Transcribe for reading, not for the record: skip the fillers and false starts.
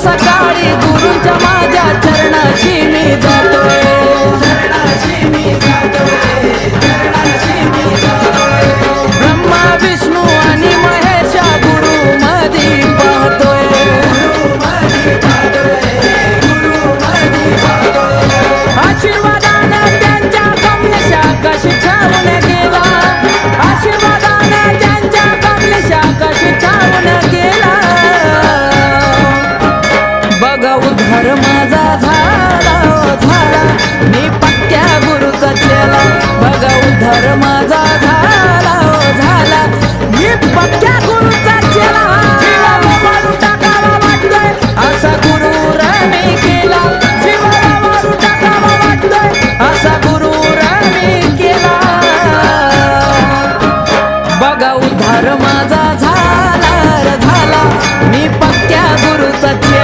सकाळी गुरूंच्या माझ्या चरणाशी मी जातोय, ब्रह्मा विष्णू आणि महेशा गुरु मधी पाहतोय, आशीर्वादानं त्यांच्या कमलेशा कशी छावून गेला, आशीर्वादानं त्यांच्या कमलेशा कशी छावून गेला, बघा उद्धार माझा झाला झाला, मी पक्क्या गुरुचा चेला, बघा उद्धार माझा झाला झाला, मी पक्क्या